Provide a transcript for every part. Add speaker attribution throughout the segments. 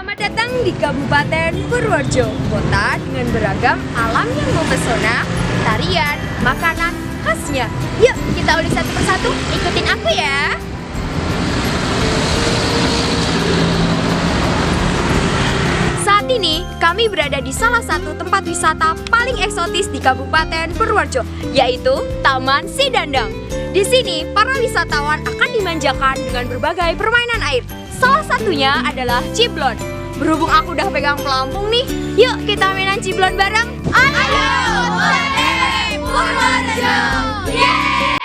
Speaker 1: Selamat datang di Kabupaten Purworejo, kota dengan beragam alam yang mempesona, tarian, makanan khasnya. Yuk kita ulik satu persatu, ikutin aku ya. Saat ini kami berada di salah satu tempat wisata paling eksotis di Kabupaten Purworejo, yaitu Taman Sidandang. Di sini para wisatawan akan dimanjakan dengan berbagai permainan air. Salah satunya adalah ciblon. Berhubung aku udah pegang pelampung nih, yuk kita mainan ciblon bareng. Ayo, OTW Purworejo! Yeay!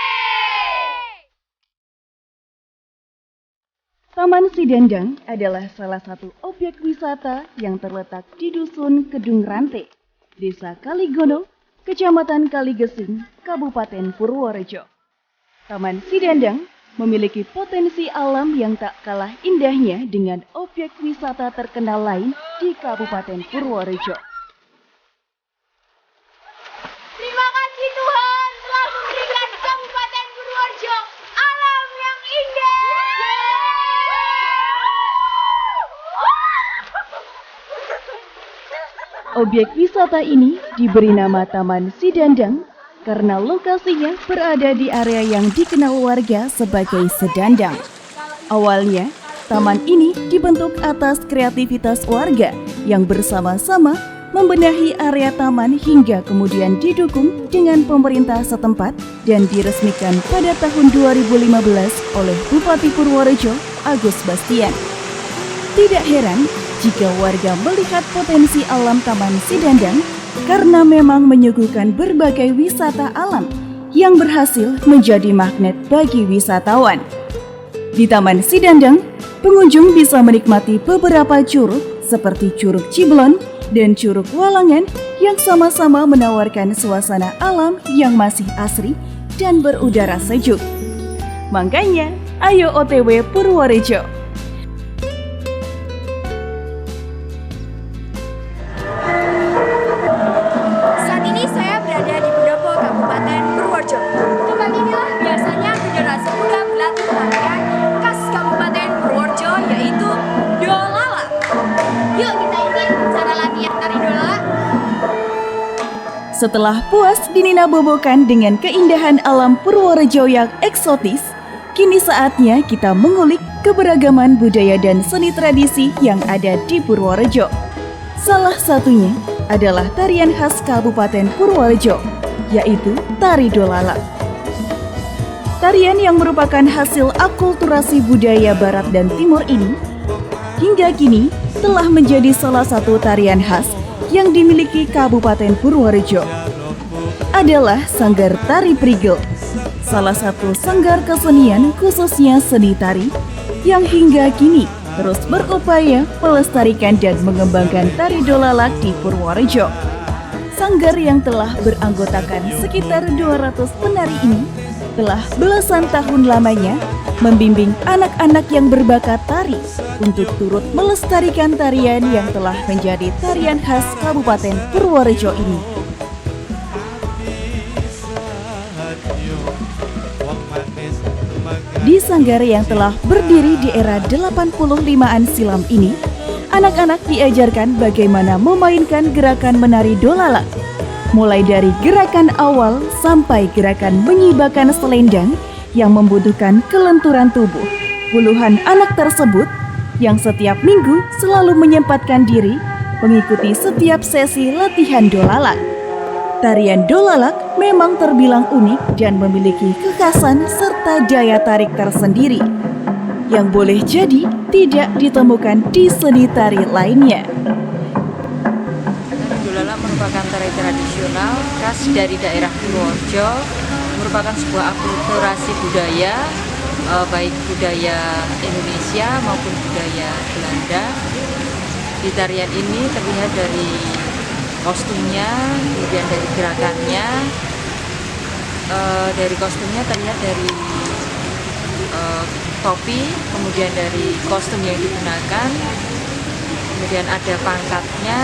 Speaker 2: Taman Sidandang adalah salah satu objek wisata yang terletak di Dusun Kedung Rante, Desa Kaligono, Kecamatan Kaligesing, Kabupaten Purworejo. Taman Sidandang memiliki potensi alam yang tak kalah indahnya dengan objek wisata terkenal lain di Kabupaten Purworejo.
Speaker 1: Terima kasih Tuhan telah memberikan Kabupaten Purworejo alam yang indah.
Speaker 2: Objek wisata ini diberi nama Taman Sidandang karena lokasinya berada di area yang dikenal warga sebagai Sedandang. Awalnya, taman ini dibentuk atas kreativitas warga yang bersama-sama membenahi area taman hingga kemudian didukung dengan pemerintah setempat dan diresmikan pada tahun 2015 oleh Bupati Purworejo, Agus Bastian. Tidak heran jika warga melihat potensi alam Taman Sidandang karena memang menyuguhkan berbagai wisata alam yang berhasil menjadi magnet bagi wisatawan. Di Taman Sidandang, pengunjung bisa menikmati beberapa curug seperti Curug Ciblon dan Curug Walangan yang sama-sama menawarkan suasana alam yang masih asri dan berudara sejuk. Makanya, ayo OTW Purworejo! Setelah puas dininabobokan dengan keindahan alam Purworejo yang eksotis, kini saatnya kita mengulik keberagaman budaya dan seni tradisi yang ada di Purworejo. Salah satunya adalah tarian khas Kabupaten Purworejo, yaitu Tari Dolalak. Tarian yang merupakan hasil akulturasi budaya Barat dan Timur ini, hingga kini telah menjadi salah satu tarian khas yang dimiliki Kabupaten Purworejo. Adalah Sanggar Tari Prigel, salah satu sanggar kesenian khususnya seni tari yang hingga kini terus berupaya melestarikan dan mengembangkan tari dolalak di Purworejo. Sanggar yang telah beranggotakan sekitar 200 penari ini telah belasan tahun lamanya membimbing anak-anak yang berbakat tari untuk turut melestarikan tarian yang telah menjadi tarian khas Kabupaten Purworejo ini. Di sanggar yang telah berdiri di era 85-an silam ini, anak-anak diajarkan bagaimana memainkan gerakan menari dolalak, mulai dari gerakan awal sampai gerakan menyibakan selendang yang membutuhkan kelenturan tubuh. Puluhan anak tersebut yang setiap minggu selalu menyempatkan diri mengikuti setiap sesi latihan dolalak. Tarian dolalak memang terbilang unik dan memiliki kekhasan serta daya tarik tersendiri yang boleh jadi tidak ditemukan di seni tari lainnya.
Speaker 3: Dolalak merupakan tari tradisional khas dari daerah Purworejo, merupakan sebuah akulturasi budaya, baik budaya Indonesia maupun budaya Belanda. Di tarian ini terlihat dari kostumnya, kemudian dari gerakannya. Dari kostumnya terlihat dari topi, kemudian dari kostum yang digunakan, kemudian ada pangkatnya,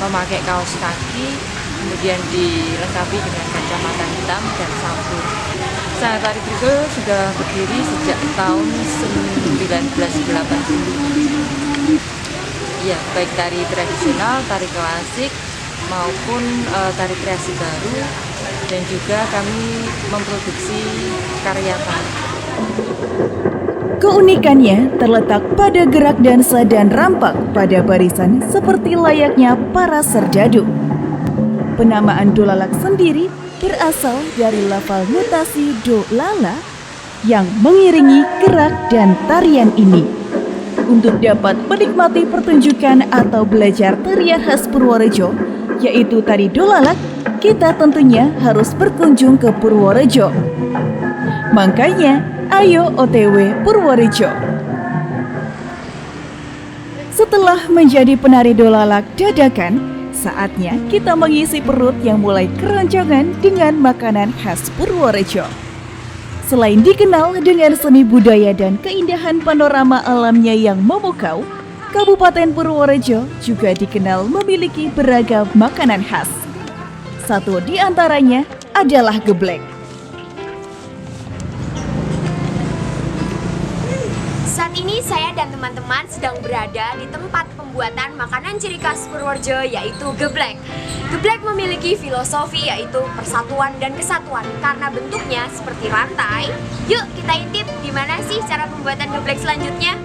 Speaker 3: memakai kaos kaki, kemudian dilengkapi dengan kacamata hitam dan sabuk. Sanggar Tari Prigel sudah berdiri sejak tahun 1980. Ya, baik tari tradisional, tari klasik, maupun tari kreasi baru, dan juga kami memproduksi karya tari.
Speaker 2: Keunikannya terletak pada gerak dansa dan rampak pada barisan seperti layaknya para serdadu. Penamaan dolalak sendiri berasal dari lafal notasi do lala yang mengiringi gerak dan tarian ini. Untuk dapat menikmati pertunjukan atau belajar tarian khas Purworejo, yaitu tari dolalak, kita tentunya harus berkunjung ke Purworejo. Makanya, ayo OTW Purworejo. Setelah menjadi penari dolalak dadakan, saatnya kita mengisi perut yang mulai keroncongan dengan makanan khas Purworejo. Selain dikenal dengan seni budaya dan keindahan panorama alamnya yang memukau, Kabupaten Purworejo juga dikenal memiliki beragam makanan khas. Satu di antaranya adalah geblek.
Speaker 1: Saat ini saya dan teman-teman sedang berada di tempat pembuatan makanan ciri khas Purworejo, yaitu geblek. Geblek memiliki filosofi yaitu persatuan dan kesatuan karena bentuknya seperti rantai. Yuk kita intip gimana sih cara pembuatan geblek selanjutnya.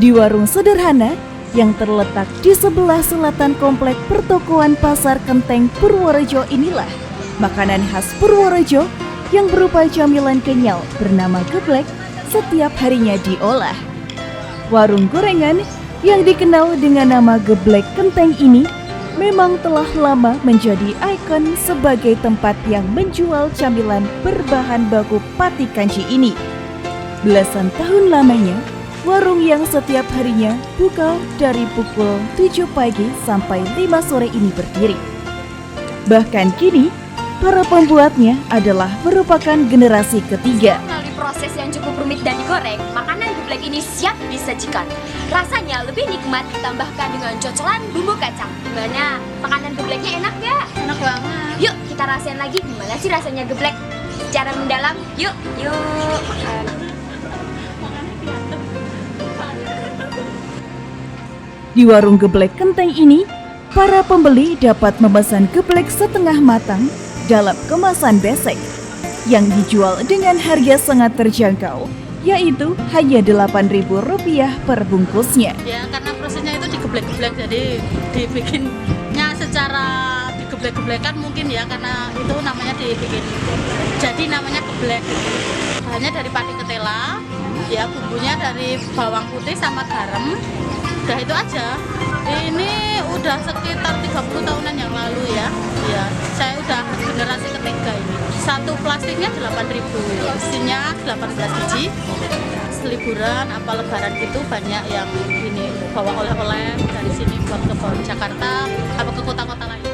Speaker 2: Di warung sederhana yang terletak di sebelah selatan komplek pertokoan Pasar Kenteng Purworejo inilah makanan khas Purworejo yang berupa camilan kenyal bernama geblek setiap harinya diolah. Warung gorengan yang dikenal dengan nama Geblek Kenteng ini memang telah lama menjadi ikon sebagai tempat yang menjual camilan berbahan baku pati kanci ini. Belasan tahun lamanya, warung yang setiap harinya buka dari pukul 7 pagi sampai 5 sore ini berdiri. Bahkan kini, para pembuatnya adalah merupakan generasi ketiga.
Speaker 1: Melalui proses yang cukup rumit dan digoreng, makanan geblek ini siap disajikan. Rasanya lebih nikmat ditambahkan dengan cocolan bumbu kacang. Gimana? Makanan gebleknya enak gak?
Speaker 4: Enak banget.
Speaker 1: Yuk kita rasain lagi gimana sih rasanya geblek secara mendalam. Yuk makan.
Speaker 2: Di warung Geblek Kenteng ini, para pembeli dapat memesan geblek setengah matang dalam kemasan besek yang dijual dengan harga sangat terjangkau, yaitu hanya Rp8.000 per bungkusnya.
Speaker 4: Ya, karena prosesnya itu digeblek-geblek, jadi dibikinnya secara digeblek-geblekan mungkin ya, karena itu namanya dibikin. Jadi namanya geblek. Bahannya dari padi ketela, ya bumbunya dari bawang putih sama garam. Udah itu aja. Ini udah sekitar 30 tahunan yang lalu ya. Ya, saya udah generasi ketiga ini. Satu plastiknya 8.000, isinya 18 biji. Liburan apa lebaran gitu banyak yang ini bawa oleh-oleh dari sini buat ke Jakarta apa ke kota-kota lain.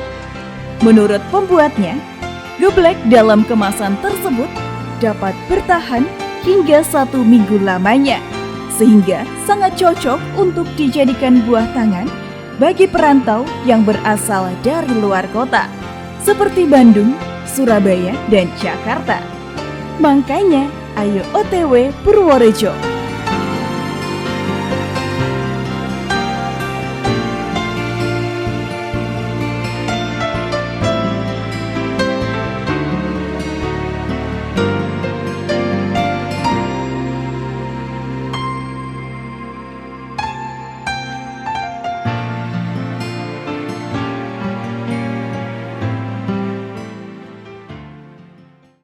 Speaker 2: Menurut pembuatnya, geblek dalam kemasan tersebut dapat bertahan hingga 1 minggu lamanya, sehingga sangat cocok untuk dijadikan buah tangan bagi perantau yang berasal dari luar kota, seperti Bandung, Surabaya, dan Jakarta. Makanya, ayo OTW Purworejo.